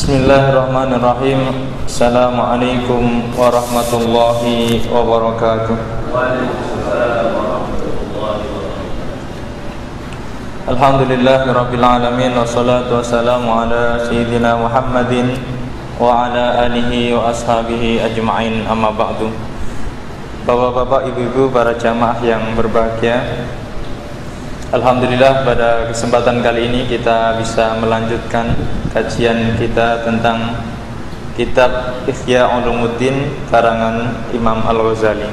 Bismillahirrahmanirrahim. Assalamualaikum warahmatullahi wabarakatuh. Alhamdulillahirabbil alamin wassalatu wassalamu ala sayyidina Muhammadin wa ala alihi wa ashabihi ajma'in, amma ba'du. Bapak-bapak, ibu-ibu, para jamaah yang berbahagia, alhamdulillah pada kesempatan kali ini kita bisa melanjutkan kajian kita tentang kitab Ihya Ulumuddin karangan Imam Al-Ghazali.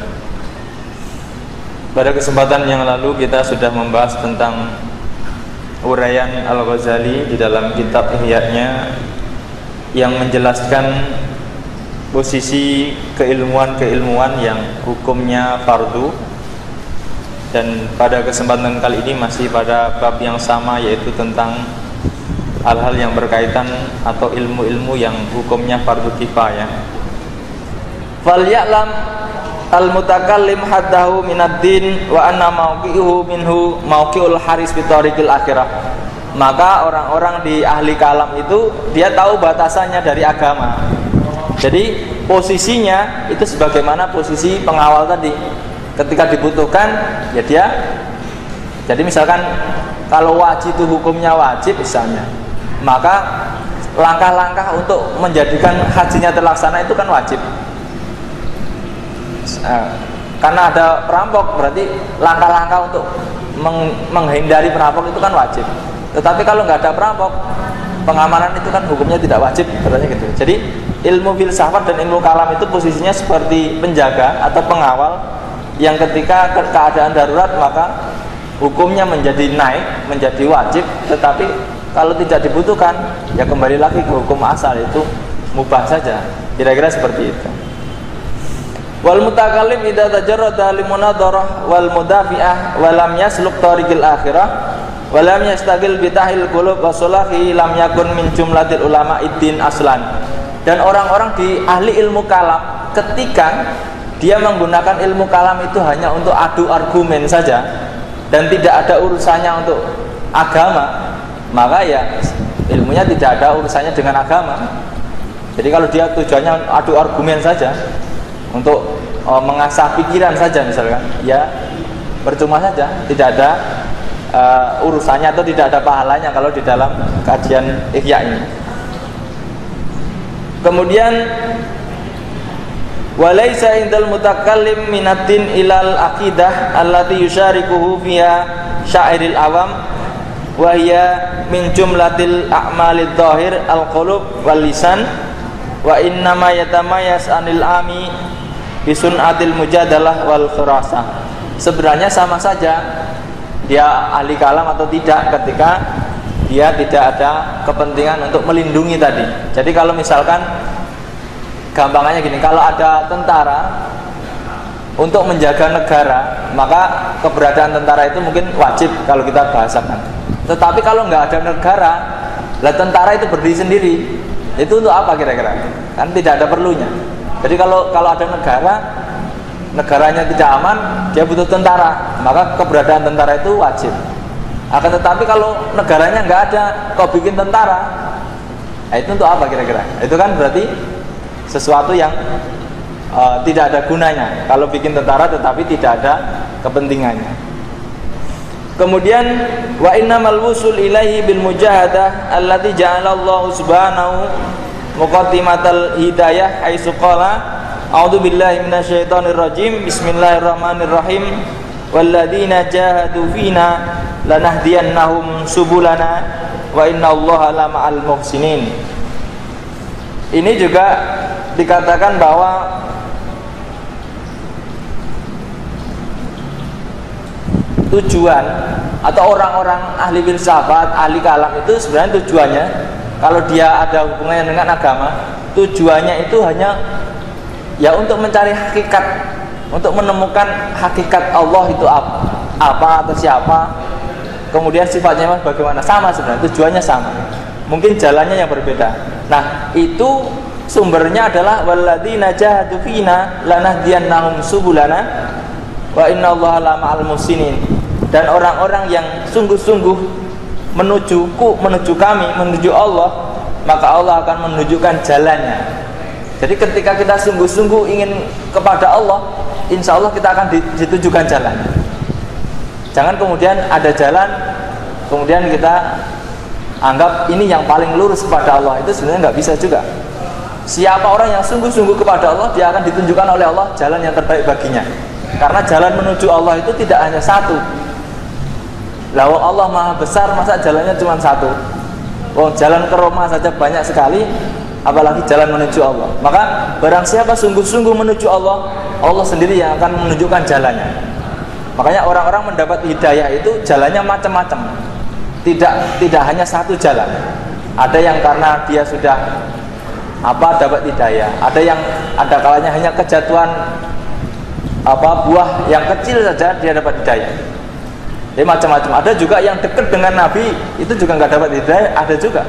Pada kesempatan yang lalu kita sudah membahas tentang uraian Al-Ghazali di dalam kitab Ihya-nya yang menjelaskan posisi keilmuan-keilmuan yang hukumnya fardu. Dan pada kesempatan kali ini masih pada bab yang sama, yaitu tentang hal-hal yang berkaitan atau ilmu-ilmu yang hukumnya fardu kifayah. Falya'lam al-mutakallim haddahu minad-din wa anna mauqi'uhu minhu mauqi'ul haris fi tariqil akhirah. Maka orang-orang di ahli kalam itu dia tahu batasannya dari agama. Jadi posisinya itu sebagaimana posisi pengawal tadi. Ketika dibutuhkan ya dia. Jadi misalkan kalau wajib itu hukumnya wajib misalnya, maka langkah-langkah untuk menjadikan hajinya terlaksana itu kan wajib. Karena ada perampok, berarti langkah-langkah untuk menghindari perampok itu kan wajib. Tetapi kalau nggak ada perampok, pengamanan itu kan hukumnya tidak wajib, katanya gitu. Jadi ilmu filsafat dan ilmu kalam itu posisinya seperti penjaga atau pengawal yang ketika keadaan darurat maka hukumnya menjadi naik, menjadi wajib. Tetapi kalau tidak dibutuhkan ya kembali lagi ke hukum asal, itu mubah saja. Kira-kira seperti itu. Wal mutakallim idza tajarrada limunadharah wal mudafi'ah wa lam yasluk tariqil akhirah wa lam yastaqil bitahil qulub wa sulahi lam yakun min jumlatil ulama iddin aslan. Dan orang-orang di ahli ilmu kalam ketika dia menggunakan ilmu kalam itu hanya untuk adu argumen saja dan tidak ada urusannya untuk agama, maka ya ilmunya tidak ada urusannya dengan agama. Jadi kalau dia tujuannya adu argumen saja untuk mengasah pikiran saja misalkan, ya percuma saja, tidak ada urusannya atau tidak ada pahalanya kalau di dalam kajian Ihya ini. Kemudian walaysa indal mutakallim minatin ilal aqidah allati yusyarikuhu fiha syairil awam wa hiya min jumlatil a'malid dhahir al-qulub wal lisan wa innama yatamayas anil ami bisun'atil mujadalah wal khurasah. Sebenarnya sama saja dia ahli kalam atau tidak ketika dia tidak ada kepentingan untuk melindungi tadi. Jadi kalau misalkan gampangannya gini, kalau ada tentara untuk menjaga negara, maka keberadaan tentara itu mungkin wajib kalau kita bahasakan. Tetapi kalau nggak ada negara, lah tentara itu berdiri sendiri, itu untuk apa kira-kira? Kan tidak ada perlunya. Jadi kalau ada negara, negaranya tidak aman, dia butuh tentara, maka keberadaan tentara itu wajib. Akan tetapi kalau negaranya nggak ada, kau bikin tentara, nah itu untuk apa kira-kira? Itu kan berarti sesuatu yang tidak ada gunanya kalau bikin tentara tetapi tidak ada kepentingannya. Kemudian wa innamal wusul ilaihi bil mujahadah allati ja'ala Allah subhanahu muqaddimatal hidayah haitsu qala a'udzu billahi minasyaitonir rajim bismillahirrahmanirrahim walladzina jahadu fina lanahdiyannahum subulana wa innallaha lama'al muhsinin. Ini juga dikatakan bahwa tujuan atau orang-orang ahli filsafat, ahli kalam itu sebenarnya tujuannya kalau dia ada hubungannya dengan agama, tujuannya itu hanya ya untuk mencari hakikat, untuk menemukan hakikat Allah itu apa atau siapa, kemudian sifatnya bagaimana, sama sebenarnya tujuannya sama, mungkin jalannya yang berbeda. Nah itu sumbernya adalah walladzina jahadu fina lanahdiyannahum subulana wa innallaha lama'al muhsinin. Dan orang-orang yang sungguh-sungguh menuju kami, menuju Allah, maka Allah akan menunjukkan jalannya. Jadi ketika kita sungguh-sungguh ingin kepada Allah, insya Allah kita akan ditunjukkan jalan. Jangan kemudian ada jalan, kemudian kita anggap ini yang paling lurus kepada Allah. Itu sebenarnya nggak bisa juga. Siapa orang yang sungguh-sungguh kepada Allah, dia akan ditunjukkan oleh Allah jalan yang terbaik baginya. Karena jalan menuju Allah itu tidak hanya satu. Lah Allah Maha Besar, masa jalannya cuma satu? Jalan ke Roma saja banyak sekali, apalagi jalan menuju Allah. Maka barang siapa sungguh-sungguh menuju Allah, Allah sendiri yang akan menunjukkan jalannya. Makanya orang-orang mendapat hidayah itu jalannya macam-macam. Tidak hanya satu jalan. Ada yang karena dia sudah dapat hidayah, ada kalanya hanya kejatuhan buah yang kecil saja dia dapat hidayah. Jadi macam-macam. Ada juga yang dekat dengan Nabi itu juga nggak dapat hidayah, ada juga.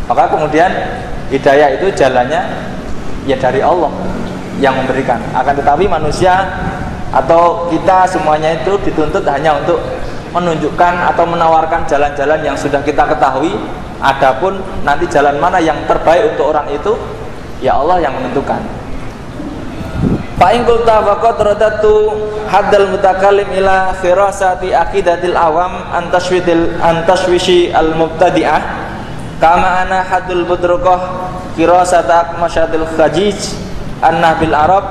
Maka kemudian hidayah itu jalannya ya dari Allah yang memberikan. Akan tetapi manusia atau kita semuanya itu dituntut hanya untuk menunjukkan atau menawarkan jalan-jalan yang sudah kita ketahui. Adapun nanti jalan mana yang terbaik untuk orang itu, ya Allah yang menentukan. Fa in qulta faqad radatu haddal mutakallim ila firasati aqidatil awam antashwishi al mubtadi'ah kama ana haddul budruqah firasata masyatil khajij anna bil arab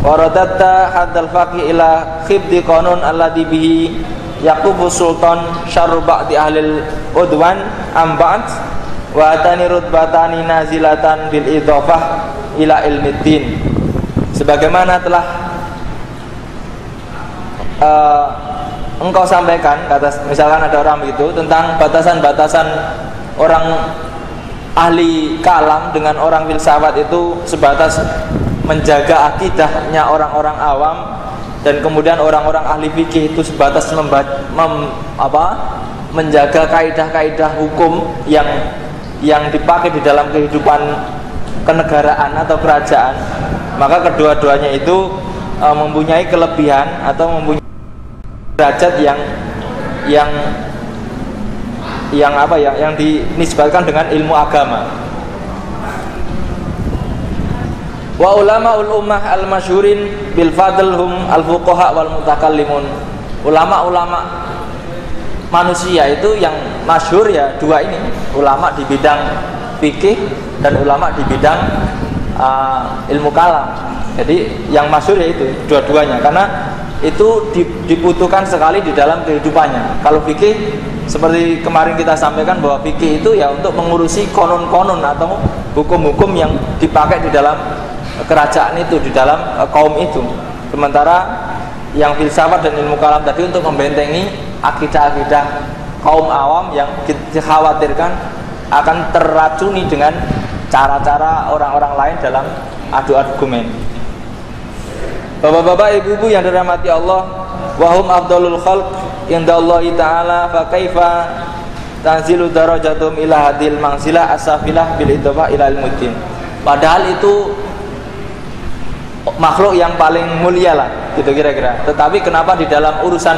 wa radatta haddal faqih ila khibdi qanun alladhi bihi yaqubu sultan syarru ba'di ahlil udwan amba'at wa atani rutbatani nazilatan bil idhafah ila ilmiddin. Sebagaimana telah engkau sampaikan, kata misalkan ada orang begitu tentang batasan-batasan orang ahli kalam dengan orang filsafat itu sebatas menjaga akidahnya orang-orang awam, dan kemudian orang-orang ahli fikih itu sebatas menjaga kaidah-kaidah hukum yang dipakai di dalam kehidupan kenegaraan atau kerajaan. Maka kedua-duanya itu mempunyai kelebihan atau mempunyai derajat yang dinisbatkan dengan ilmu agama. Wa ulamaul ummah al-masyhurin bil fadl hum al-fuqaha wal mutakallimun. Ulama-ulama manusia itu yang masyhur ya dua ini, ulama di bidang fikih dan ulama di bidang ilmu kalam. Jadi yang masyhur yaitu dua-duanya, karena itu dibutuhkan sekali di dalam kehidupannya. Kalau fikih seperti kemarin kita sampaikan bahwa fikih itu ya untuk mengurusi konon-konon atau hukum-hukum yang dipakai di dalam kerajaan itu, di dalam kaum itu. Sementara yang filsafat dan ilmu kalam tadi untuk membentengi akidah-akidah kaum awam yang dikhawatirkan akan terracuni dengan cara-cara orang-orang lain dalam adu argumen. Bapak-bapak, ibu-ibu yang dirahmati Allah, wahum afdalul khalq indallahi ta'ala, fa kaifa tanzilu darajatum ila hadil manzilah asafilah bil idhafah ila ilmuddin. Padahal itu makhluk yang paling mulia lah, gitu kira-kira. Tetapi kenapa di dalam urusan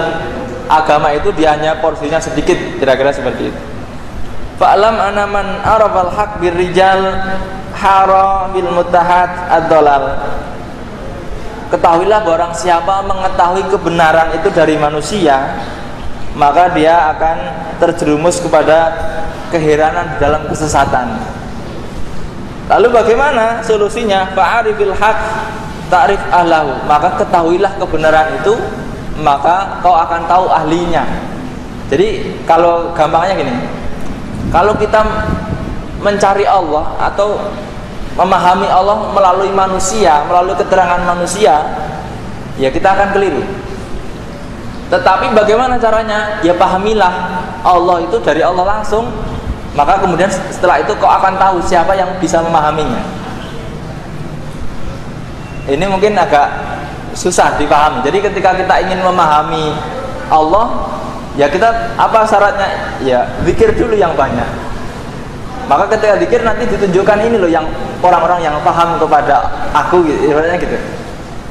agama itu dia hanya porsinya sedikit, kira-kira seperti itu. Fa'lam ana man arafal haq birrijal hara bil mutahad ad-dalal. Ketahuilah barang siapa mengetahui kebenaran itu dari manusia, maka dia akan terjerumus kepada keheranan dalam kesesatan. Lalu bagaimana solusinya? Fa'arifil haq ta'rif ahlahu. Maka ketahuilah kebenaran itu, maka kau akan tahu ahlinya. Jadi kalau gampangnya gini, kalau kita mencari Allah atau memahami Allah melalui manusia, melalui keterangan manusia, ya kita akan keliru. Tetapi bagaimana caranya? Ya pahamilah Allah itu dari Allah langsung, maka kemudian setelah itu kau akan tahu siapa yang bisa memahaminya. Ini mungkin agak susah dipahami. Jadi ketika kita ingin memahami Allah, ya kita apa syaratnya? Ya zikir dulu yang banyak. Maka ketika zikir nanti ditunjukkan ini loh yang orang-orang yang paham kepada aku, gitu, gitu.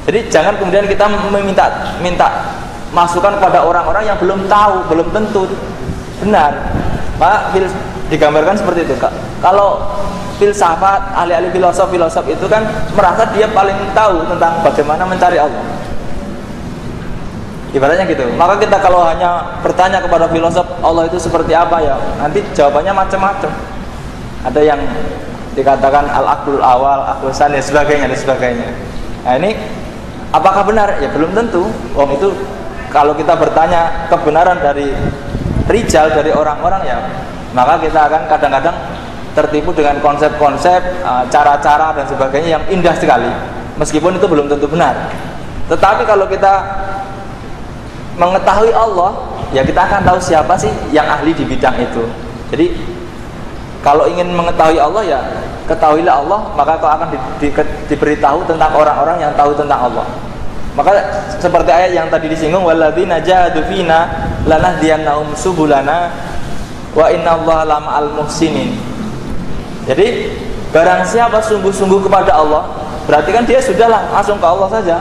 Jadi jangan kemudian kita minta masukan kepada orang-orang yang belum tahu, belum tentu benar. Pak digambarkan seperti itu, Kak. Kalau filsafat, ahli-ahli filosof itu kan merasa dia paling tahu tentang bagaimana mencari Allah. Ibaratnya gitu. Maka kita kalau hanya bertanya kepada filosof Allah itu seperti apa, ya nanti jawabannya macam-macam. Ada yang dikatakan al-aqlul awal, aqlul tsani, dan sebagainya. Nah ini apakah benar? Ya belum tentu. Wong itu kalau kita bertanya kebenaran dari rijal, dari orang-orang, ya maka kita akan kadang-kadang tertipu dengan konsep-konsep, cara-cara dan sebagainya yang indah sekali, meskipun itu belum tentu benar. Tetapi kalau kita mengetahui Allah, ya kita akan tahu siapa sih yang ahli di bidang itu. Jadi kalau ingin mengetahui Allah, ya ketahuilah Allah, maka kau akan diberitahu tentang orang-orang yang tahu tentang Allah. Maka seperti ayat yang tadi disinggung, walladzina jahadu fina lanahdiyannahum subulana wa innallaha lama'al muhsinin. Jadi barang siapa sungguh-sungguh kepada Allah, berarti kan dia sudahlah langsung ke Allah saja,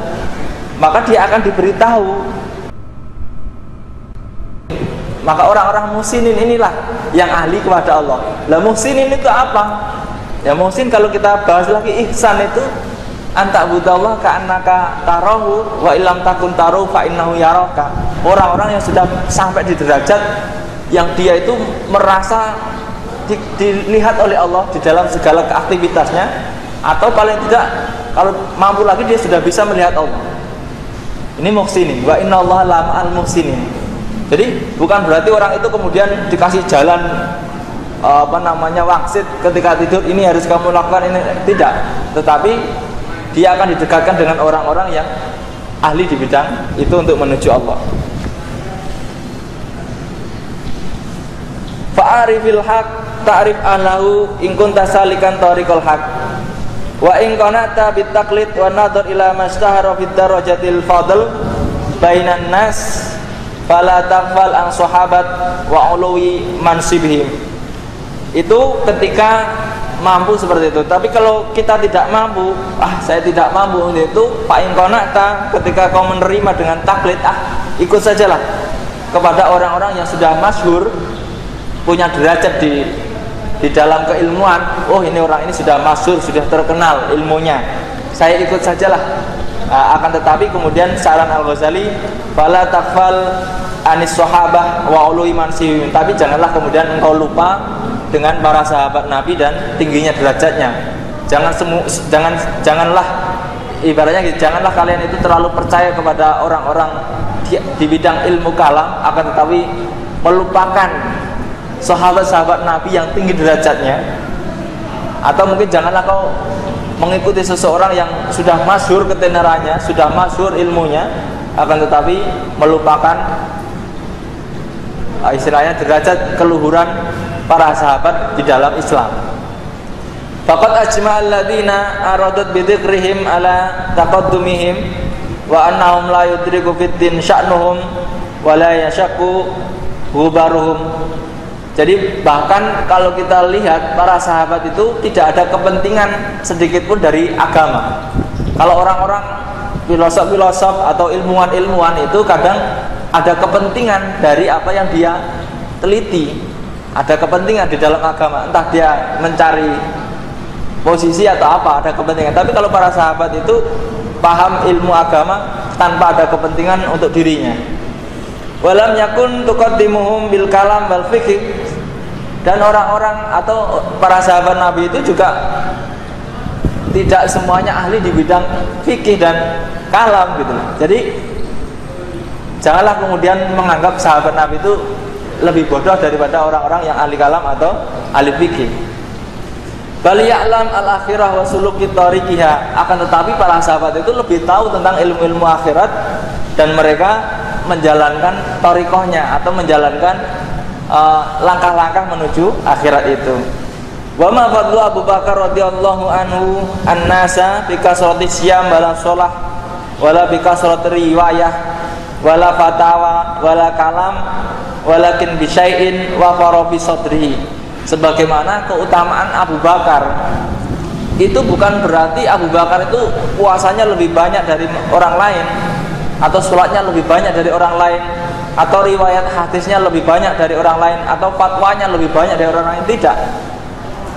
maka dia akan diberitahu. Maka orang-orang muhsinin inilah yang ahli kepada Allah. Lah muhsinin itu apa? Ya muhsin kalau kita bahas lagi ihsan itu anta budallah ka'annaka tarahu wa illam takun tarahu fa innahu yaraka. Orang-orang yang sudah sampai di derajat yang dia itu merasa dilihat oleh Allah di dalam segala aktivitasnya, atau paling tidak kalau mampu lagi dia sudah bisa melihat Allah. Ini muhsinin. Wa innallaha lama'al muhsinin. Jadi bukan berarti orang itu kemudian dikasih jalan wangsit ketika tidur, ini harus kamu lakukan, ini tidak. Tetapi dia akan didekatkan dengan orang-orang yang ahli di bidang itu untuk menuju Allah. Fa'arifil haq ta'rif ahlahu in kunta salikan tariqal haq wa in qanata bit taqlid wa nadhar ila mastahara fid darajatil fadl bainan nas fala taqfal an sahabat wa uluwi mansibihim. Itu ketika mampu seperti itu. Tapi kalau kita tidak mampu, saya tidak mampu itu, fa in qanata, ketika kau menerima dengan taklid, ikut sajalah kepada orang-orang yang sudah masyhur, punya derajat di dalam keilmuan. Oh ini orang ini sudah masyhur, sudah terkenal ilmunya, saya ikut sajalah. Akan tetapi kemudian saran Al-Ghazali, fala taqfal anis sahabah wa ului mansihim, tapi janganlah kemudian engkau lupa dengan para sahabat Nabi dan tingginya derajatnya. Janganlah ibaratnya gitu, janganlah kalian itu terlalu percaya kepada orang-orang di bidang ilmu kalam, akan tetapi melupakan sahabat-sahabat Nabi yang tinggi derajatnya. Atau mungkin janganlah kau mengikuti seseorang yang sudah masyhur ketenarannya, sudah masyhur ilmunya, akan tetapi melupakan istilahnya derajat keluhuran para sahabat di dalam Islam. Faqad ajma'al ladzina aradat bi dzikrihim ala taqaddumihim wa annahum la yudriku fiddin sya'nuhum wa la yashaqu ghubaruhum. Jadi bahkan kalau kita lihat para sahabat itu tidak ada kepentingan sedikit pun dari agama. Kalau orang-orang filosof-filosof atau ilmuwan-ilmuwan itu kadang ada kepentingan dari apa yang dia teliti. Ada kepentingan di dalam agama, entah dia mencari posisi atau apa, ada kepentingan. Tapi kalau para sahabat itu paham ilmu agama tanpa ada kepentingan untuk dirinya. Walam yakun tuqaddimuhum bil kalam wal fikih. Dan orang-orang atau para sahabat Nabi itu juga tidak semuanya ahli di bidang fikih dan kalam gitu. Jadi janganlah kemudian menganggap sahabat Nabi itu lebih bodoh daripada orang-orang yang ahli kalam atau ahli fikih. Bal ya'lam al-akhirah wa suluki tariqiha. Akan tetapi para sahabat itu lebih tahu tentang ilmu-ilmu akhirat dan mereka menjalankan tariqahnya atau menjalankan langkah-langkah menuju akhirat itu. Wa ma fadlu Abu Bakar radhiyallahu anhu an-nasa bi kasrati siyam wala shalah wala bi kasrati riwayah wala fatawa wala kalam walakin bi syai'in wa farafi sadrihi. Sebagaimana keutamaan Abu Bakar itu bukan berarti Abu Bakar itu puasanya lebih banyak dari orang lain, atau sholatnya lebih banyak dari orang lain, atau riwayat hadisnya lebih banyak dari orang lain, atau fatwanya lebih banyak dari orang lain. Tidak.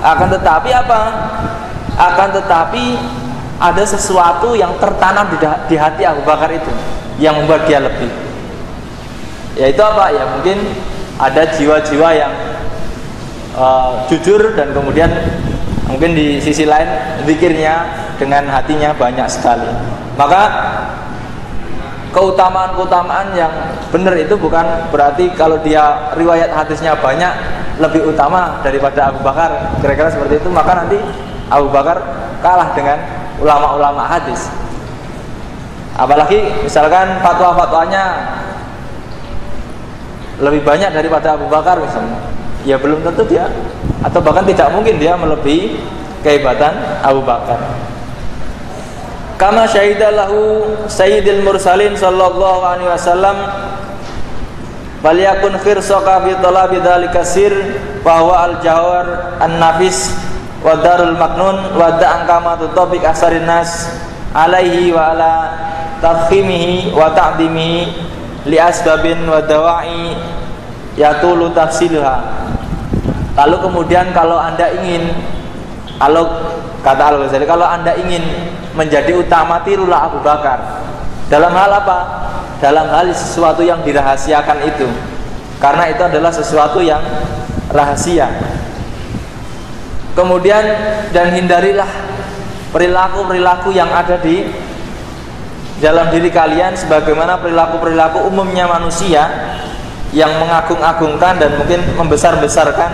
Akan tetapi apa? Akan tetapi ada sesuatu yang tertanam di hati Abu Bakar itu yang membuat dia lebih. Yaitu apa? Ya mungkin ada jiwa-jiwa yang jujur, dan kemudian mungkin di sisi lain zikirnya dengan hatinya banyak sekali. Maka keutamaan-keutamaan yang benar itu bukan berarti kalau dia riwayat hadisnya banyak lebih utama daripada Abu Bakar, kira-kira seperti itu, maka nanti Abu Bakar kalah dengan ulama-ulama hadis. Apalagi misalkan fatwa-fatwanya lebih banyak daripada Abu Bakar misalnya, ya belum tentu dia, atau bahkan tidak mungkin dia melebihi kehebatan Abu Bakar. Kama syahidalahu sayyidil mursalin sallallahu alaihi wasallam, falyakun khirsaka fi talabi dzalika sir wa huwa al-jawhar an-nafis wa darul maknun wa da'an kama tutabiq asarin nas alaihi wa ala tafkhimihi wa ta'dimihi li asbabin wa dawa'i yatulu tafsilha. Lalu kemudian kalau Anda ingin, kalau kata Al-Ghazali, kalau Anda ingin menjadi utama, tirulah Abu Bakar. Dalam hal apa? Dalam hal sesuatu yang dirahasiakan itu, karena itu adalah sesuatu yang rahasia. Kemudian dan hindarilah perilaku-perilaku yang ada di dalam diri kalian, sebagaimana perilaku-perilaku umumnya manusia yang mengagung-agungkan dan mungkin membesar-besarkan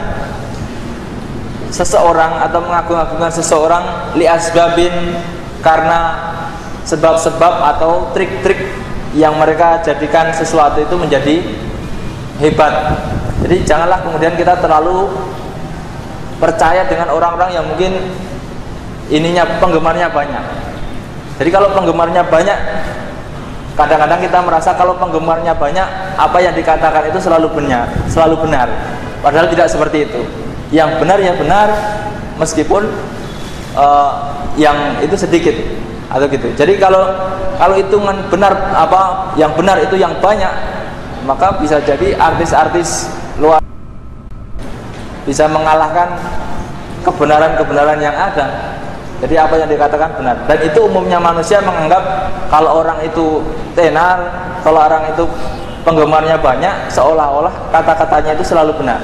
seseorang atau mengagung-agungkan seseorang li asbabin, karena sebab-sebab atau trik-trik yang mereka jadikan sesuatu itu menjadi hebat. Jadi janganlah kemudian kita terlalu percaya dengan orang-orang yang mungkin ininya penggemarnya banyak. Jadi kalau penggemarnya banyak, kadang-kadang kita merasa kalau penggemarnya banyak, apa yang dikatakan itu selalu benar. Padahal tidak seperti itu. Yang benar ya benar, meskipun yang itu sedikit atau gitu. Jadi kalau hitungan benar, apa yang benar itu yang banyak, maka bisa jadi artis-artis luar bisa mengalahkan kebenaran-kebenaran yang ada. Jadi apa yang dikatakan benar. Dan itu umumnya manusia menganggap kalau orang itu tenar, kalau orang itu penggemarnya banyak, seolah-olah kata-katanya itu selalu benar.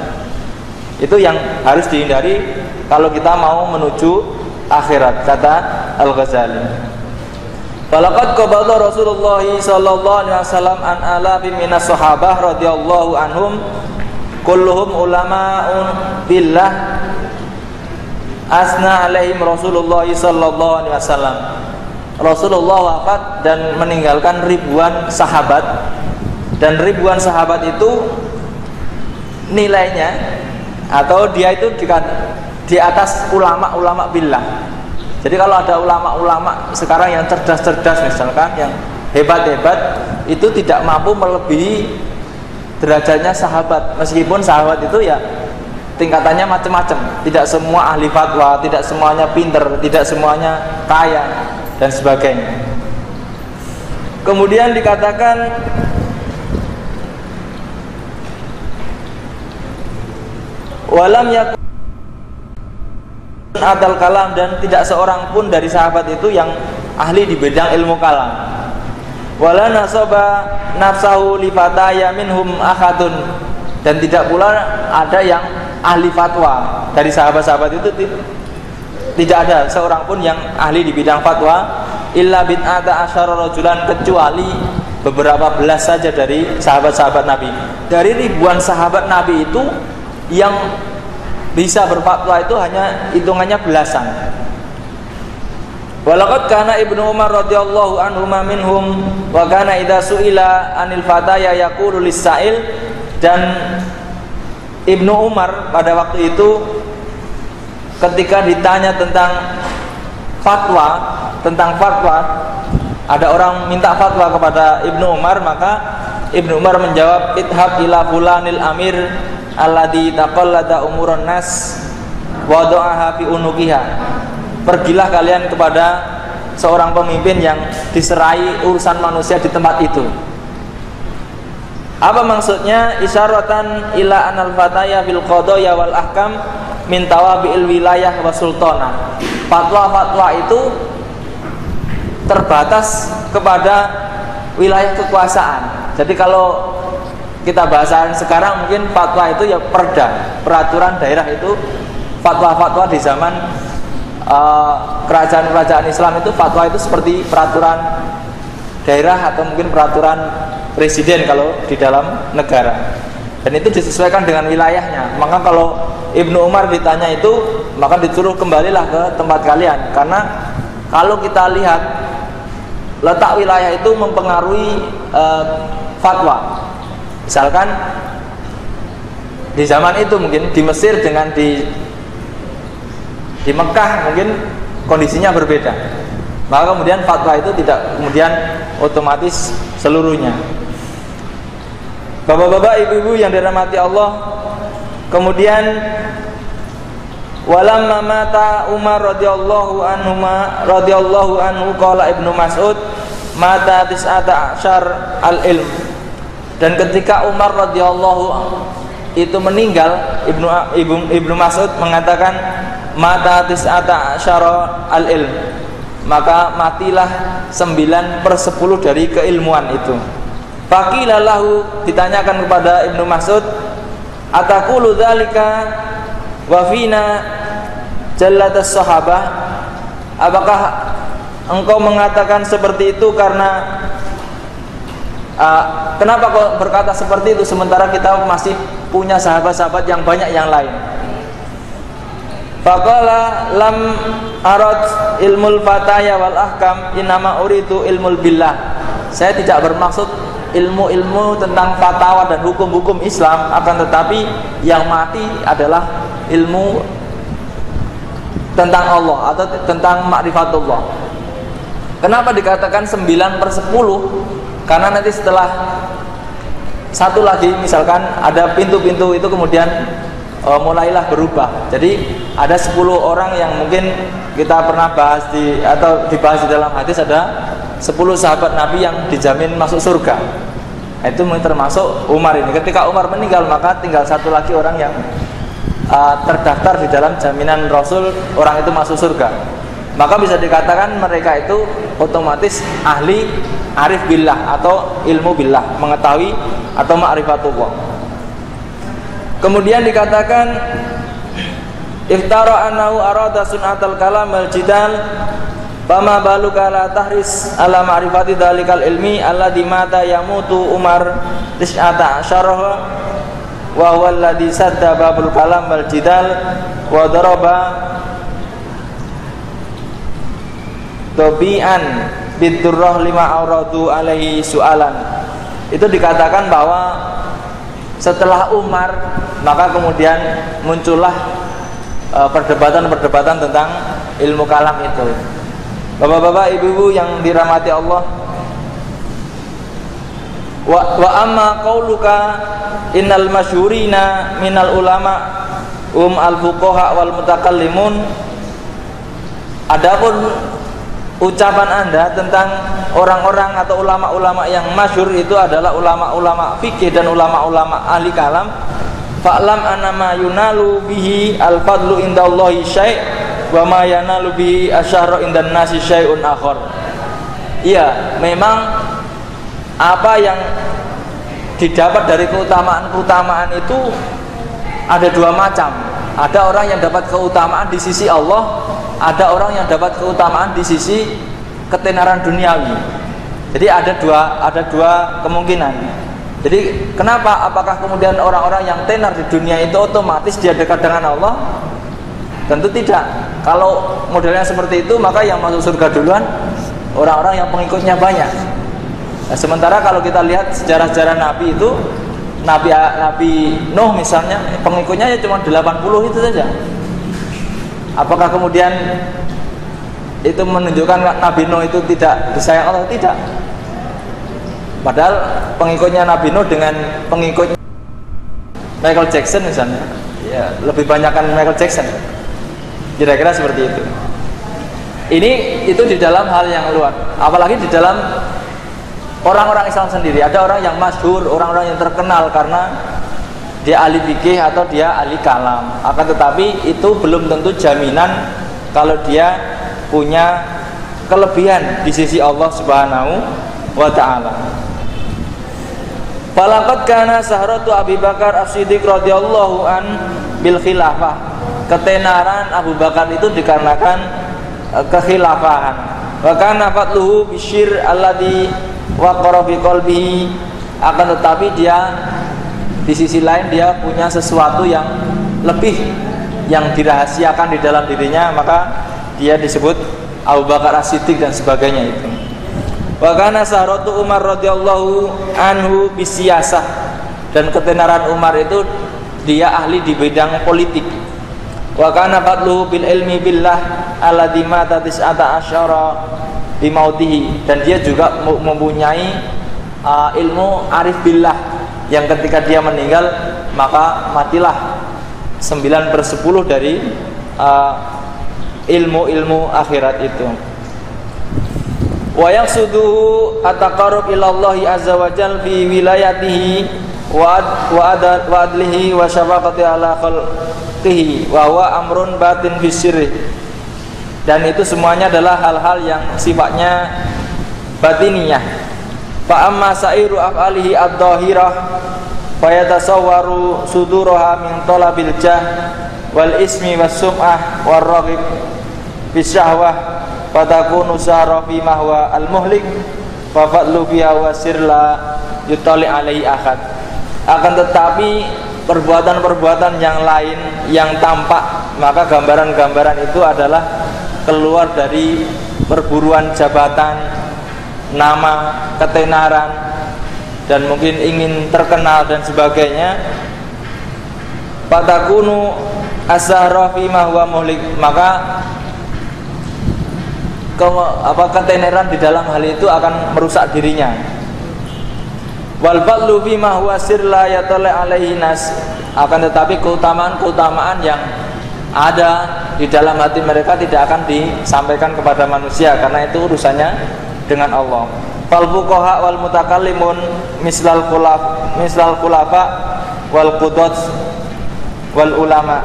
Itu yang harus dihindari kalau kita mau menuju akhirat, kata Al-Ghazali. Walaqad qabada Rasulullah sallallahu alaihi wasallam an alafi minas sahabah radhiyallahu anhum kulluhum ulama'un billah asna alaihim Rasulullah sallallahu alaihi wasallam. Rasulullah wafat dan meninggalkan ribuan sahabat, dan ribuan sahabat itu nilainya atau dia itu di atas ulama-ulama billah. Jadi kalau ada ulama-ulama sekarang yang cerdas-cerdas misalkan, yang hebat-hebat, itu tidak mampu melebihi derajatnya sahabat. Meskipun sahabat itu ya tingkatannya macam-macam, tidak semua ahli fatwa, tidak semuanya pinter, tidak semuanya kaya, dan sebagainya. Kemudian dikatakan walam yakun adal kalam, dan tidak seorang pun dari sahabat itu yang ahli di bidang ilmu kalam. Wala nasaba nafsahu li fataya minhum ahadun, dan tidak pula ada yang ahli fatwa dari sahabat-sahabat itu, tidak ada seorang pun yang ahli di bidang fatwa illa bid'ata asyara rajulan, kecuali beberapa belas saja dari sahabat-sahabat Nabi. Dari ribuan sahabat Nabi itu yang bisa berfatwa itu hanya hitungannya belasan. Walaqad kana Ibnu Umar radhiyallahu anhu minhum wa kana idza su'ila anil fataya yaqulu lis-sa'il, dan Ibnu Umar pada waktu itu ketika ditanya tentang fatwa, ada orang minta fatwa kepada Ibnu Umar, maka Ibnu Umar menjawab, idhab ila fulanil amir alladhi taqallada umuran nas wa da'aha fi unuqiha. Pergilah kalian kepada seorang pemimpin yang diserai urusan manusia di tempat itu. Apa maksudnya? Isyaratan ila anal fataya bil qadaya wal ahkam min tawabi'il wilayah wa sultana. Fatwa-fatwa itu terbatas kepada wilayah kekuasaan. Jadi kalau kita bahasan sekarang mungkin fatwa itu ya perda, peraturan daerah itu. Fatwa-fatwa di zaman kerajaan-kerajaan Islam itu, fatwa itu seperti peraturan daerah atau mungkin peraturan presiden kalau di dalam negara, dan itu disesuaikan dengan wilayahnya. Maka kalau Ibnu Umar ditanya itu, maka disuruh kembalilah ke tempat kalian, karena kalau kita lihat letak wilayah itu mempengaruhi fatwa. Misalkan di zaman itu mungkin di Mesir dengan di Mekah mungkin kondisinya berbeda, maka kemudian fatwa itu tidak kemudian otomatis seluruhnya. Bapak-bapak, ibu-ibu yang dirahmati Allah, kemudian walamma mata Umar radhiyallahu anhu qala Ibnu Mas'ud mata tis'ata asyar al-ilm. Dan ketika Umar radhiyallahu itu meninggal, Ibnu Mas'ud mengatakan mata tis'ata asyara al-ilm, maka matilah 9/10 dari keilmuan itu. Faqila lahu, ditanyakan kepada Ibnu Mas'ud, ataqulu dzalika wa fina jallatus sahabah, apakah engkau mengatakan seperti itu karena kenapa kau berkata seperti itu sementara kita masih punya sahabat-sahabat yang banyak yang lain? Faqala lam arad ilmul fataya wal ahkam innama uridu ilmul billah. Saya tidak bermaksud ilmu-ilmu tentang fatwa dan hukum-hukum Islam, akan tetapi yang mati adalah ilmu tentang Allah atau tentang ma'rifatullah. Kenapa dikatakan 9/10? Karena nanti setelah satu lagi, misalkan ada pintu-pintu itu kemudian mulailah berubah. Jadi ada 10 orang yang mungkin kita pernah bahas atau dibahas di dalam hadis, ada 10 sahabat Nabi yang dijamin masuk surga. Itu termasuk Umar ini. Ketika Umar meninggal, maka tinggal satu lagi orang yang terdaftar di dalam jaminan Rasul, orang itu masuk surga. Maka bisa dikatakan mereka itu otomatis ahli arif billah atau ilmu billah, mengetahui atau ma'rifatullah. Kemudian dikatakan iftara annahu arada sun'atal kalam wal jidal, fama baluka la tahris ala ma'rifati dzalikal ilmi alladzi mata yamutu Umar tis'ata asyaraha wa huwa alladzi sadda babul kalam wal jidal wa daraba tabi'an bidurrah lima auradu alaihi su'alan. Itu dikatakan bahwa setelah Umar, maka kemudian muncullah perdebatan-perdebatan tentang ilmu kalam itu. Bapak-bapak, ibu-ibu yang dirahmati Allah, wa amma qauluka innal masyhurina minal ulama al-fuqaha wal mutakallimun. Adapun ucapan Anda tentang orang-orang atau ulama-ulama yang masyhur itu adalah ulama-ulama fikih dan ulama-ulama ahli kalam, fa'lam annama yunalu bihi al-fadlu indallahi syai' wa ma yanalu bihi asyahra indan nasi syai'un akhar. Iya, memang apa yang didapat dari keutamaan-keutamaan itu ada dua macam. Ada orang yang dapat keutamaan di sisi Allah, ada orang yang dapat keutamaan di sisi ketenaran duniawi. Jadi ada dua kemungkinan. Jadi kenapa? Apakah kemudian orang-orang yang tenar di dunia itu otomatis dia dekat dengan Allah? Tentu tidak. Kalau modelnya seperti itu, maka yang masuk surga duluan orang-orang yang pengikutnya banyak. Nah, sementara kalau kita lihat sejarah-sejarah Nabi itu, Nabi Nuh misalnya, pengikutnya ya cuma 80 itu saja. Apakah kemudian itu menunjukkan Nabi Nuh itu tidak disayang Allah? Tidak. Padahal pengikutnya Nabi Nuh dengan pengikutnya Michael Jackson misalnya, ya lebih banyakkan Michael Jackson. Kira-kira seperti itu. Ini itu di dalam hal yang luar. Apalagi di dalam orang-orang Islam sendiri. Ada orang yang masyhur, orang-orang yang terkenal karena dia ahli fikih atau dia ahli kalam. Akan tetapi itu belum tentu jaminan kalau dia punya kelebihan di sisi Allah Subhanahu wa taala. Falaqad kana sahratu Abi Bakar As-Siddiq radhiyallahu an bil khilafah. Ketenaran Abu Bakar itu dikarenakan kekhilafahan. Wa kana fatluhu bisyir alladhi waqara fi qalbihi. Akan tetapi dia di sisi lain dia punya sesuatu yang lebih yang dirahasiakan di dalam dirinya, maka dia disebut Abu Bakar As-Siddiq dan sebagainya itu. Wa kana sahratu Umar radhiyallahu anhu bisiyasah, dan ketenaran Umar itu dia ahli di bidang politik. Wa kana fadluhu bil ilmi billah alladzi mata tis'ata asyara bi mautihi, dan dia juga mempunyai ilmu arif billah yang ketika dia meninggal maka matilah 9/10 dari ilmu-ilmu akhirat itu. Wa yaqsuduhu at-taqarrub ila Allah azza wa jalla fi wilayatihi wa adlihi wa syafaqati ala khalqihi wa huwa amrun batin fi sirri. Dan itu semuanya adalah hal-hal yang sifatnya batiniyah. Fa amma sa'iru af'alihi ad-dhahirah fa yatasawwaru suduraha min talabil jah wal ismi was sum'ah war raghib fi syahwah fatakunu sara fi mahwa al muhlik fa fadlu biha wa sirla yutali alaihi ahad. Akan tetapi perbuatan-perbuatan yang lain yang tampak, maka gambaran-gambaran itu adalah keluar dari perburuan jabatan, nama, ketenaran, dan mungkin ingin terkenal dan sebagainya. Fatakunu as-sahra fi mahwa muhlik, maka ketenaran di dalam hal itu akan merusak dirinya. Wal fadlu fi ma huwa sir la yatala alaihi nas, akan tetapi keutamaan-keutamaan yang ada di dalam hati mereka tidak akan disampaikan kepada manusia karena itu urusannya dengan Allah. Fal fuqaha wal mutakallimun mislal khulafa wal qudat wal ulama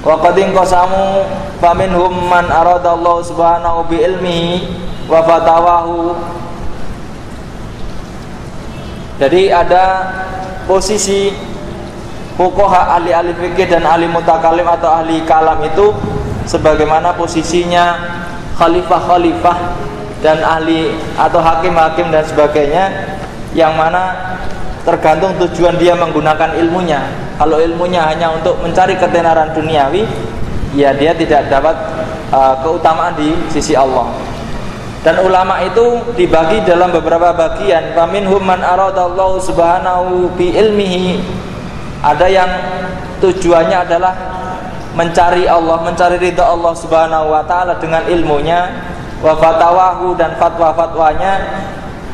wa qadin qasamu faminhum man aradallahu subhanahu bi ilmihi wa fatawahu. Jadi ada posisi fuqaha, ahli-ahli fikih dan ahli mutakallim atau ahli kalam itu sebagaimana posisinya khalifah-khalifah dan ahli atau hakim-hakim dan sebagainya, yang mana tergantung tujuan dia menggunakan ilmunya. Kalau ilmunya hanya untuk mencari ketenaran duniawi, ya dia tidak dapat keutamaan di sisi Allah. Dan ulama itu dibagi dalam beberapa bagian. Faminhum man aradallahu subhanahu bi ilmihi, ada yang tujuannya adalah mencari Allah, mencari ridha Allah subhanahu wa ta'ala dengan ilmunya, wa fatawahu dan fatwa-fatwanya,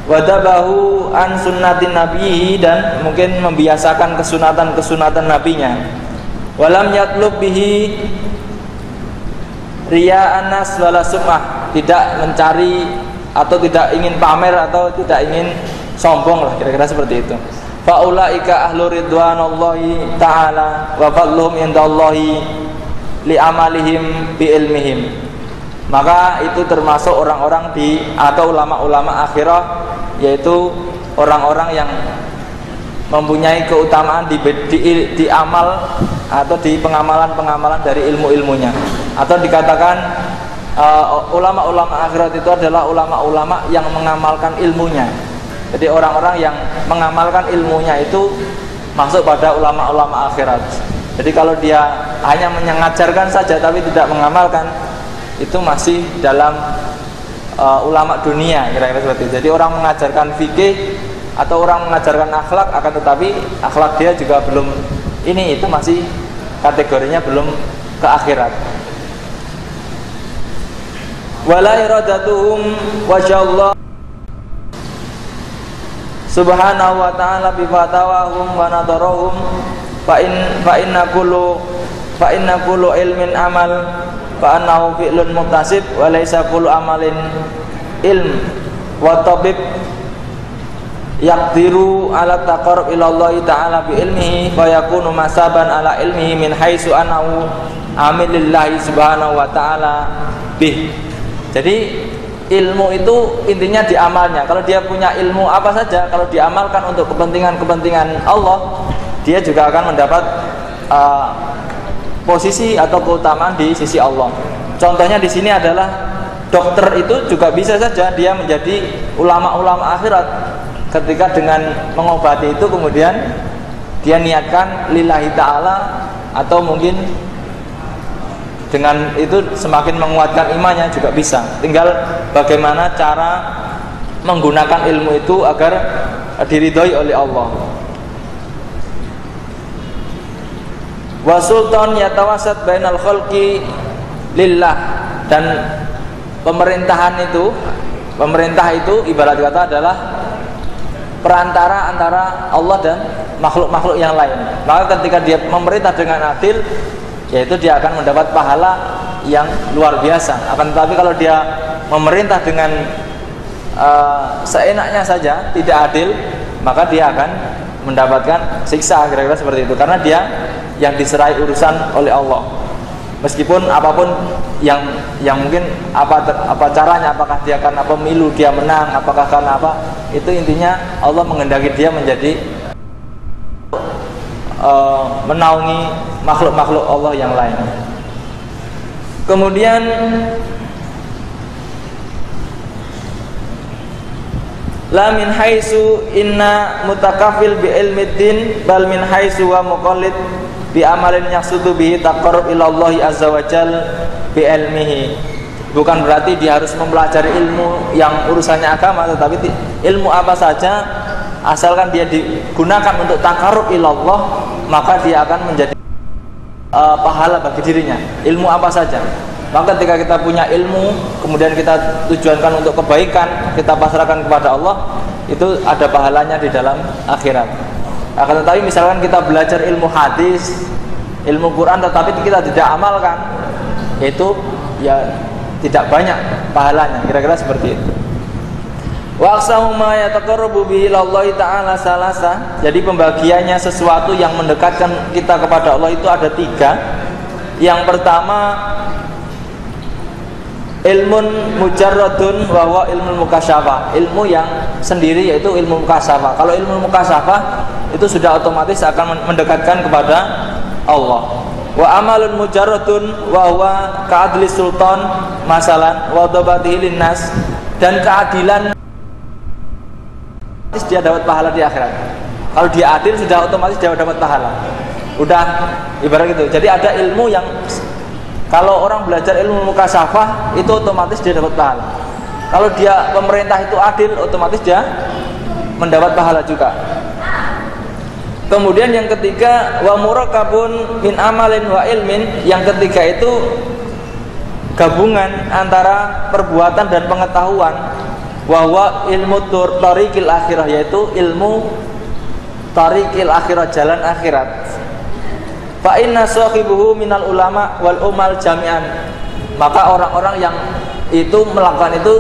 wadabahu an sunnatin nabihi dan mungkin membiasakan kesunatan-kesunatan nabinya, walam yatlub bihi riya'an nas wala sum'ah, tidak mencari atau tidak ingin pamer atau tidak ingin sombong lah, kira-kira seperti itu. Faulaika ahlu ridwanallahi ta'ala wa fadluhum indallahi li amalihim bi ilmihim. Maka itu termasuk orang-orang atau ulama-ulama akhirah, yaitu orang-orang yang mempunyai keutamaan di amal atau di pengamalan-pengamalan dari ilmu-ilmunya. Atau dikatakan ulama-ulama akhirat itu adalah ulama-ulama yang mengamalkan ilmunya. Jadi orang-orang yang mengamalkan ilmunya itu masuk pada ulama-ulama akhirat. Jadi kalau dia hanya mengajarkan saja tapi tidak mengamalkan, itu masih dalam ulama dunia, kira-kira seperti itu. Jadi orang mengajarkan fikih atau orang mengajarkan akhlak, akan tetapi akhlak dia juga belum itu masih kategorinya belum ke akhirat. Wala iradatuhum wajhallah subhanahu wa ta'ala bi fatawahum wa nadarahum fa inna kullu ilmin amal fa annahu fi'lun muktasib wa laysa kullu amalin ilm wa tabib yaqdiru ala taqarrub ila Allah ta'ala bi ilmihi fa yakunu masaban ala ilmihi min haitsu annahu amilillahi subhanahu wa ta'ala bih. Jadi ilmu itu intinya di amalnya. Kalau dia punya ilmu apa saja, kalau diamalkan untuk kepentingan Allah, dia juga akan mendapat posisi atau keutamaan di sisi Allah. Contohnya di sini adalah dokter itu juga bisa saja dia menjadi ulama-ulama akhirat ketika dengan mengobati itu kemudian dia niatkan lillahi ta'ala, atau mungkin dengan itu semakin menguatkan imannya juga bisa. Tinggal bagaimana cara menggunakan ilmu itu agar diridhoi oleh Allah. Wa sultan yatawasat bainal khalqi lillah, dan pemerintah itu ibarat kata adalah perantara antara Allah dan makhluk-makhluk yang lain. Maka ketika dia memerintah dengan adil, yaitu dia akan mendapat pahala yang luar biasa. Akan tetapi kalau dia memerintah dengan seenaknya saja, tidak adil, maka dia akan mendapatkan siksa, kira-kira seperti itu. Karena dia yang diserai urusan oleh Allah. Meskipun apapun yang mungkin apa caranya, apakah dia karena pemilu dia menang, apakah karena apa, itu intinya Allah menghendaki dia menjadi menaungi makhluk-makhluk Allah yang lain. Kemudian la min haitsu inna mutakafil bi ilmiddin bal min haitsu wa muqallid bi amalin yaqsudu bihi taqarrub ila Allah azza wa jal bi ilmihi. Bukan berarti dia harus mempelajari ilmu yang urusannya agama, tetapi ilmu apa saja asalkan dia digunakan untuk taqarrub ila Allah, maka dia akan menjadi pahala bagi dirinya. Ilmu apa saja. Maka ketika kita punya ilmu, kemudian kita tujuankan untuk kebaikan, kita pasrahkan kepada Allah, itu ada pahalanya di dalam akhirat. Akan tetapi misalkan kita belajar ilmu hadis, ilmu Quran, tetapi kita tidak amalkan, itu ya tidak banyak pahalanya. Kira-kira seperti itu. Wa aqsamu ma yataqarrabu bihi ilallahi ta'ala salasa. Jadi pembagiannya sesuatu yang mendekatkan kita kepada Allah itu ada 3. Yang pertama, ilmun mujarradun wa huwa ilmu mukasyafah. Ilmu yang sendiri yaitu ilmu mukasyafah. Kalau ilmu mukasyafah itu sudah otomatis akan mendekatkan kepada Allah. Wa amalun mujarradun wa huwa ka'adli sultan masalan wa dabatihi linnas, dan keadilan dia dapat pahala di akhirat. Kalau dia adil sudah otomatis dia dapat pahala. Udah ibarat gitu. Jadi ada ilmu yang kalau orang belajar ilmu mukasyafah itu otomatis dia dapat pahala. Kalau dia pemerintah itu adil, otomatis dia mendapat pahala juga. Kemudian yang ketiga, wa murakabun min amalin wa ilmin. Yang ketiga itu gabungan antara perbuatan dan pengetahuan. Wa huwa ilmu tariqil akhirah, yaitu ilmu tariqil akhirah, jalan akhirat. Fa inna sahibuhu minal ulama wal umal jami'an. Maka orang-orang yang itu melakukan itu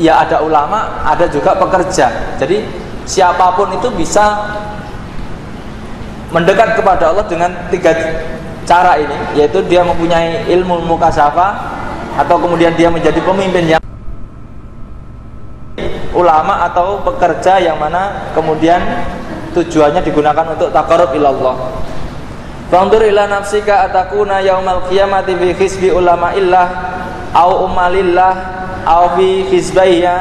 ya ada ulama, ada juga pekerja. Jadi siapapun itu bisa mendekat kepada Allah dengan 3 cara ini, yaitu dia mempunyai ilmu mukasyafah, atau kemudian dia menjadi pemimpin yang ulama, atau pekerja yang mana kemudian tujuannya digunakan untuk taqarrub ilallah. Fanzur ila nafsika atakuna yaumal qiyamati fi hizbi ulama illah au umalillah au fi hizbaiha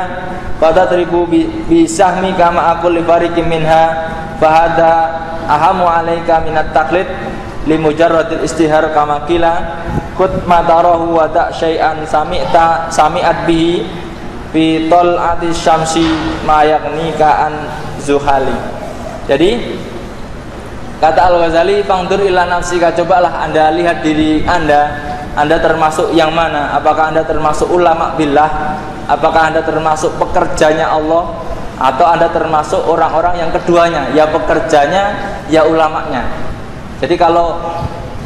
fatatribu bi sahmi kama aqul li fariqin minha fahada ahamu alaika minat taqlid li mujarradil istihar kama qila kut matarahu wa da syai'an sami'at bihi fi tal'ati syamsi ma yaqnika an zuhali. Jadi kata Al-Ghazali, fangdur ila nafsika, cobalah Anda lihat diri Anda termasuk yang mana? Apakah Anda termasuk ulama billah? Apakah Anda termasuk pekerjanya Allah? Atau Anda termasuk orang-orang yang keduanya, ya pekerjanya, ya ulamanya? Jadi kalau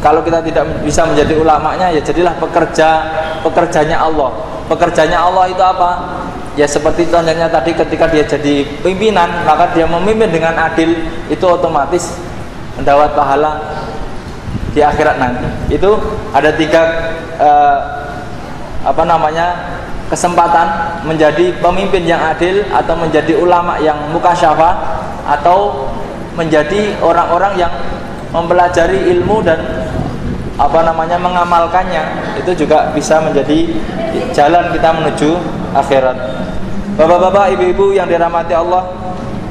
kita tidak bisa menjadi ulamanya, ya jadilah pekerjanya Allah. Pekerjanya Allah itu apa? ya seperti contohnya tadi ketika dia jadi pimpinan, maka dia memimpin dengan adil, itu otomatis mendapat pahala di akhirat nanti. Itu ada 3 kesempatan menjadi pemimpin yang adil, atau menjadi ulama yang mukasyafah, atau menjadi orang-orang yang mempelajari ilmu dan mengamalkannya. Itu juga bisa menjadi jalan kita menuju akhirat. Bapak-bapak, ibu-ibu yang dirahmati Allah,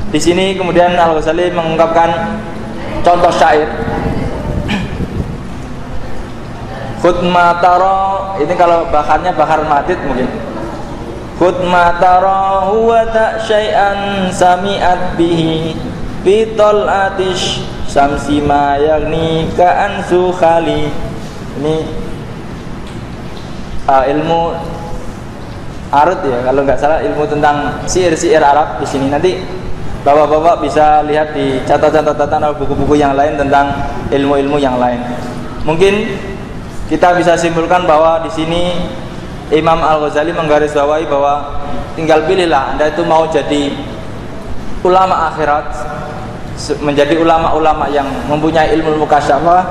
di sini kemudian Al-Ghazali mengungkapkan contoh syair. Khutmatara, ini kalau bakarnya bakar madid mungkin. Khutmatara huwa ta syai'an sami'at bihi bitol atish samsi ma yagni ka'an sukhali. Ini ilmu arut ya, kalau nggak salah ilmu tentang syair-syair Arab di sini. Nanti bapak-bapak bisa lihat di catatan-catatan atau buku-buku yang lain tentang ilmu-ilmu yang lain. Mungkin kita bisa simpulkan bahwa di sini Imam Al-Ghazali menggarisbawahi bahwa tinggal pilihlah Anda itu mau jadi ulama akhirat, menjadi ulama-ulama yang mempunyai ilmu mukasyafah,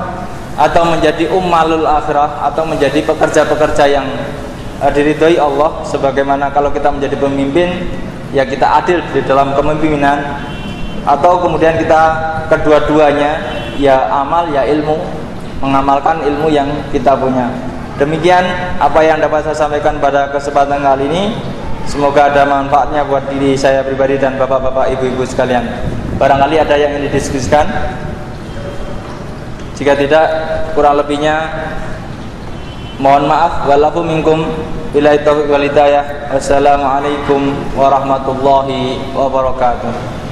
atau menjadi ummalul akhirah, atau menjadi pekerja-pekerja yang diridhoi Allah. Sebagaimana kalau kita menjadi pemimpin, ya kita adil di dalam kepemimpinan, atau kemudian kita kedua-duanya, ya amal ya ilmu, mengamalkan ilmu yang kita punya. Demikian apa yang dapat saya sampaikan pada kesempatan kali ini. Semoga ada manfaatnya buat diri saya pribadi dan bapak-bapak, ibu-ibu sekalian. Barangkali ada yang ingin didiskusikan. Jika tidak, kurang lebihnya mohon maaf. Wallahu minkum billahi taufiq wal hidayah. Wassalamualaikum warahmatullahi wabarakatuh.